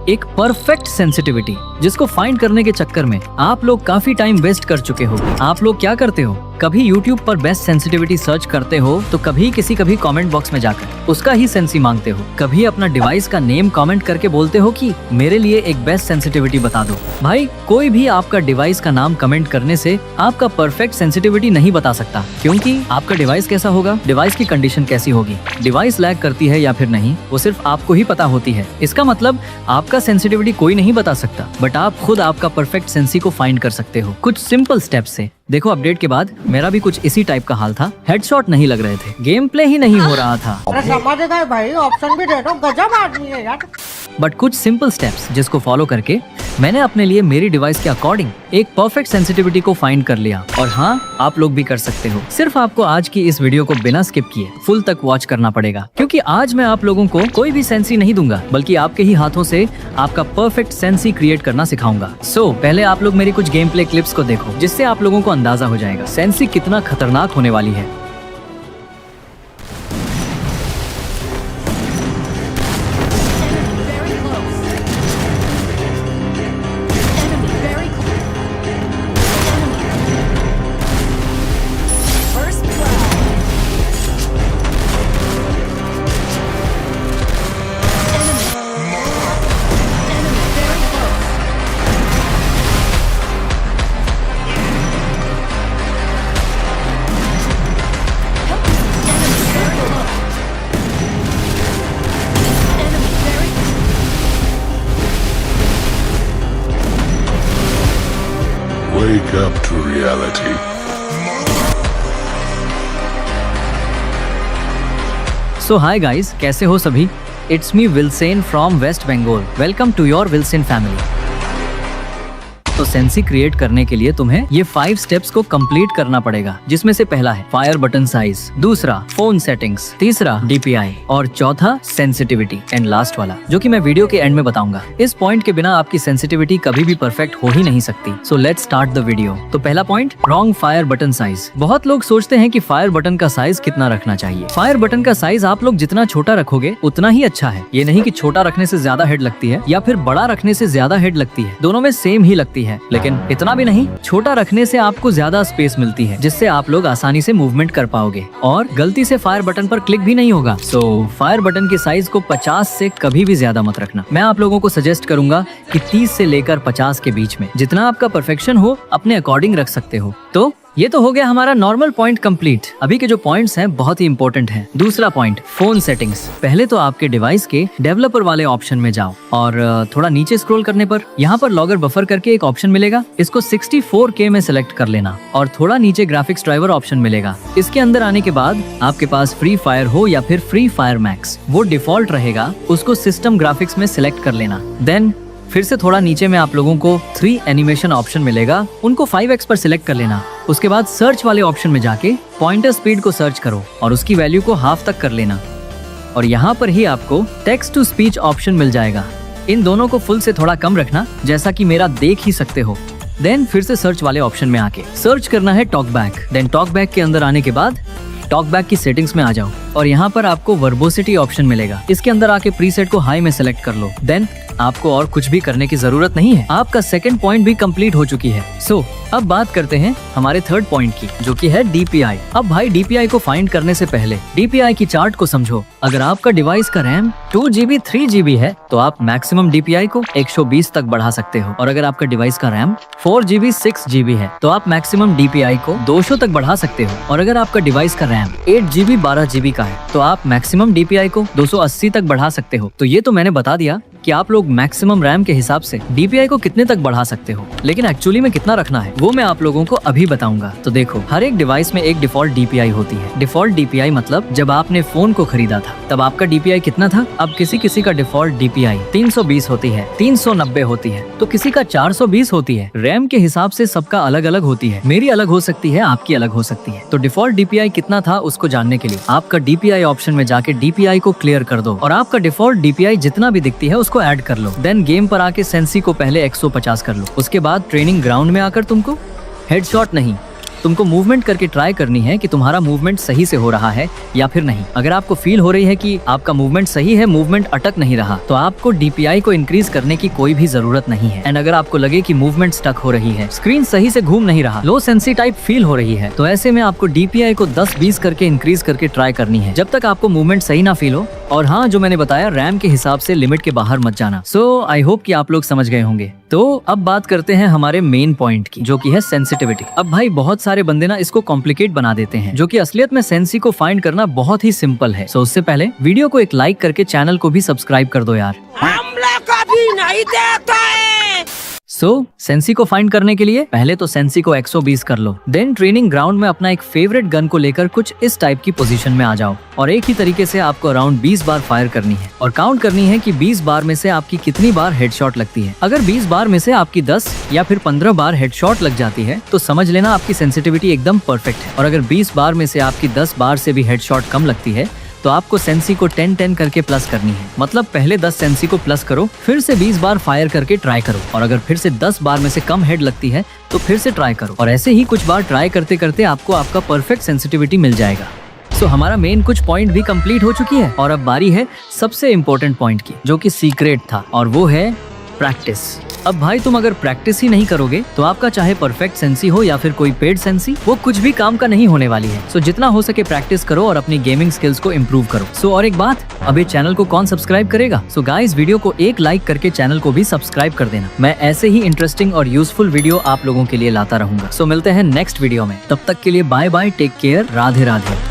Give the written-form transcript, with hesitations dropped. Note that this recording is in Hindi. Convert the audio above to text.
एक परफेक्ट सेंसिटिविटी, जिसको फाइंड करने के चक्कर में आप लोग काफी टाइम वेस्ट कर चुके हो। आप लोग क्या करते हो, कभी YouTube पर बेस्ट सेंसिटिविटी सर्च करते हो तो कभी कमेंट बॉक्स में जाकर उसका ही सेंसी मांगते हो। कभी अपना डिवाइस का नेम कमेंट करके बोलते हो कि मेरे लिए एक बेस्ट सेंसिटिविटी बता दो। भाई कोई भी आपका डिवाइस का नाम कमेंट करने से आपका परफेक्ट सेंसिटिविटी नहीं बता सकता, क्योंकि आपका डिवाइस कैसा होगा, डिवाइस की कंडीशन कैसी होगी, डिवाइस लैग करती है या फिर नहीं, वो सिर्फ आपको ही पता होती है। इसका मतलब आपका सेंसिटिविटी कोई नहीं बता सकता, बट आप खुद आपका परफेक्ट सेंसी को फाइंड कर सकते हो कुछ सिंपल स्टेप्स से। देखो अपडेट के बाद मेरा भी कुछ इसी टाइप का हाल था, हेडशॉट नहीं लग रहे थे, गेम प्ले ही नहीं हो रहा था। अरे समझ गए भाई, ऑप्शन भी दे दो, गजब आदमी है यार। बट कुछ सिंपल स्टेप्स जिसको फॉलो करके मैंने अपने लिए मेरी डिवाइस के अकॉर्डिंग एक परफेक्ट सेंसिटिविटी को फाइंड कर लिया। और हाँ, आप लोग भी कर सकते हो। सिर्फ आपको आज की इस वीडियो को बिना स्किप किए फुल तक वॉच करना पड़ेगा, क्योंकि आज मैं आप लोगों को कोई भी सेंसी नहीं दूंगा, बल्कि आपके ही हाथों से आपका परफेक्ट सेंसी क्रिएट करना सिखाऊंगा। सो पहले आप लोग मेरी कुछ गेम प्ले क्लिप्स को देखो, जिससे आप लोगों को अंदाजा हो जाएगा सेंसी कितना खतरनाक होने वाली है। Wake up to reality. So hi guys, कैसे हो सभी? It's me Wilsen from West Bengal. Welcome to your Wilsen family. तो सेंसी क्रिएट करने के लिए तुम्हें ये 5 स्टेप्स को कंप्लीट करना पड़ेगा, जिसमें से पहला है फायर बटन साइज, दूसरा फोन सेटिंग्स, तीसरा DPI और चौथा सेंसिटिविटी एंड लास्ट वाला, जो कि मैं वीडियो के एंड में बताऊंगा। इस पॉइंट के बिना आपकी सेंसिटिविटी कभी भी परफेक्ट हो ही नहीं सकती। So let's start the video. तो पहला point, wrong fire button size. बहुत लोग सोचते हैं कि फायर बटन का साइज कितना रखना चाहिए। फायर बटन का साइज आप लोग जितना छोटा रखोगे उतना ही अच्छा है। ये नहीं कि छोटा रखने से ज्यादा हेड लगती है या फिर बड़ा रखने से ज्यादा हेड लगती है, दोनों में सेम ही लगती है। लेकिन इतना भी नहीं, छोटा रखने से आपको ज्यादा स्पेस मिलती है, जिससे आप लोग आसानी से मूवमेंट कर पाओगे और गलती से फायर बटन पर क्लिक भी नहीं होगा। सो फायर बटन के साइज को 50 से कभी भी ज्यादा मत रखना। मैं आप लोगों को सजेस्ट करूंगा कि 30 से लेकर 50 के बीच में, जितना आपका परफेक्शन हो अपने अकॉर्डिंग रख सकते हो। तो ये तो हो गया हमारा नॉर्मल पॉइंट कंप्लीट। अभी के जो पॉइंट्स हैं बहुत ही इंपॉर्टेंट हैं। दूसरा पॉइंट, फोन सेटिंग्स। पहले तो आपके डिवाइस के डेवलपर वाले ऑप्शन में जाओ और थोड़ा नीचे स्क्रॉल करने पर यहाँ पर लॉगर बफर करके एक ऑप्शन मिलेगा। इसको 64K में सिलेक्ट कर लेना और थोड़ा नीचे ग्राफिक्स ड्राइवर ऑप्शन मिलेगा। इसके अंदर आने के बाद आपके पास फ्री फायर हो या फिर फ्री फायर मैक्स, वो डिफॉल्ट रहेगा, उसको सिस्टम ग्राफिक्स में सिलेक्ट कर लेना। देन फिर से थोड़ा नीचे में आप लोगों को 3 एनिमेशन ऑप्शन मिलेगा, उनको 5x पर सिलेक्ट कर लेना। उसके बाद सर्च वाले ऑप्शन में जाके पॉइंटर स्पीड को सर्च करो और उसकी वैल्यू को हाफ तक कर लेना। और यहाँ पर ही आपको टेक्स्ट टू स्पीच ऑप्शन मिल जाएगा। इन दोनों को फुल से थोड़ा कम रखना, जैसा कि मेरा देख ही सकते हो। देन फिर से सर्च वाले ऑप्शन में आके सर्च करना है talk back. Then talk back के अंदर आने के बाद टॉक बैक की सेटिंग्स में आ जाओ और यहाँ पर आपको वर्बोसिटी ऑप्शन मिलेगा। इसके अंदर आके प्रीसेट को हाई में सेलेक्ट कर लो। देन आपको और कुछ भी करने की जरूरत नहीं है, आपका सेकंड पॉइंट भी कंप्लीट हो चुकी है। सो अब बात करते हैं हमारे थर्ड पॉइंट की, जो कि है DPI। अब भाई DPI को फाइंड करने से पहले DPI की चार्ट को समझो। अगर आपका डिवाइस का रैम 2GB 3GB है तो आप मैक्सिमम DPI को 120 तक बढ़ा सकते हो, और अगर आपका डिवाइस का रैम 4GB 6GB है तो आप मैक्सिमम DPI को 200 तक बढ़ा सकते हो, और अगर आपका डिवाइस का रैम 8GB 12GB का है तो आप मैक्सिमम DPI को 280 तक बढ़ा सकते हो। तो ये तो मैंने बता दिया कि आप लोग मैक्सिमम रैम के हिसाब से DPI को कितने तक बढ़ा सकते हो, लेकिन एक्चुअली में कितना रखना है वो मैं आप लोगों को अभी बताऊंगा। तो देखो, हर एक डिवाइस में एक डिफॉल्ट DPI होती है। डिफॉल्ट DPI मतलब जब आपने फोन को खरीदा था तब आपका DPI कितना था। अब किसी किसी का डिफॉल्ट DPI 320 होती है, 390 होती है, तो किसी का 420 होती है। रैम के हिसाब से सबका अलग अलग होती है, मेरी अलग हो सकती है, आपकी अलग हो सकती है। तो डिफॉल्ट DPI कितना था उसको जानने के लिए आपका DPI ऑप्शन में जाके DPI को क्लियर कर दो और आपका डिफॉल्ट DPI जितना भी दिखती है उसको ऐड कर लो। देन गेम पर आके सेंसी को पहले 150 कर लो। उसके बाद ट्रेनिंग ग्राउंड में आकर तुमको हेडशॉट नहीं, तुमको मूवमेंट करके ट्राई करनी है कि तुम्हारा मूवमेंट सही से हो रहा है या फिर नहीं। अगर आपको फील हो रही है कि आपका मूवमेंट सही है, मूवमेंट अटक नहीं रहा, तो आपको DPI को इंक्रीज करने की कोई भी जरूरत नहीं है। एंड अगर आपको लगे कि मूवमेंट स्टक हो रही है, स्क्रीन सही से घूम नहीं रहा, लो सेंसी टाइप फील हो रही है, तो ऐसे में आपको DPI को 10-20 करके इंक्रीज करके ट्राई करनी है जब तक आपको मूवमेंट सही ना फील हो। और हाँ, जो मैंने बताया, रैम के हिसाब से लिमिट के बाहर मत जाना। सो आई होप कि आप लोग समझ गए होंगे। तो अब बात करते हैं हमारे मेन पॉइंट की, जो कि है सेंसिटिविटी। अब भाई बहुत सारे बंदे ना इसको कॉम्प्लिकेट बना देते हैं, जो कि असलियत में सेंसी को फाइंड करना बहुत ही सिंपल है। सो उससे पहले वीडियो को एक लाइक करके चैनल को भी सब्सक्राइब कर दो यार। हमला कभी नहीं देता है। सेंसी को फाइंड करने के लिए पहले तो सेंसी को 120 कर लो। देन ट्रेनिंग ग्राउंड में अपना एक फेवरेट गन को लेकर कुछ इस टाइप की पोजीशन में आ जाओ और एक ही तरीके से आपको अराउंड 20 बार फायर करनी है और काउंट करनी है कि 20 बार में से आपकी कितनी बार हेडशॉट लगती है। अगर 20 बार में से आपकी 10 या फिर 15 बार हेडशॉट लग जाती है तो समझ लेना आपकी सेंसिटिविटी एकदम परफेक्ट है। और अगर 20 बार में से आपकी 10 बार से भी हेडशॉट कम लगती है तो आपको सेंसी को 10-10 करके प्लस करनी है। मतलब पहले 10 सेंसी को प्लस करो, फिर से 20 बार फायर करके ट्राई करो और अगर फिर से 10 बार में से कम हेड लगती है तो फिर से ट्राई करो और ऐसे ही कुछ बार ट्राई करते करते आपको आपका परफेक्ट सेंसिटिविटी मिल जाएगा। हमारा मेन कुछ पॉइंट भी कंप्लीट हो चुकी है और अब बारी है सबसे इम्पोर्टेंट पॉइंट की, जो कि सीक्रेट था, और वो है प्रैक्टिस। अब भाई तुम अगर प्रैक्टिस ही नहीं करोगे तो आपका चाहे परफेक्ट सेंसी हो या फिर कोई पेड सेंसी, वो कुछ भी काम का नहीं होने वाली है। जितना हो सके प्रैक्टिस करो और अपनी गेमिंग स्किल्स को इम्प्रूव करो। और एक बात, अब ये चैनल को कौन सब्सक्राइब करेगा? गाइस, वीडियो को एक लाइक करके चैनल को भी सब्सक्राइब कर देना। मैं ऐसे ही इंटरेस्टिंग और यूजफुल वीडियो आप लोगों के लिए लाता रहूंगा। मिलते हैं नेक्स्ट वीडियो में, तब तक के लिए bye bye, take care, Radhe Radhe.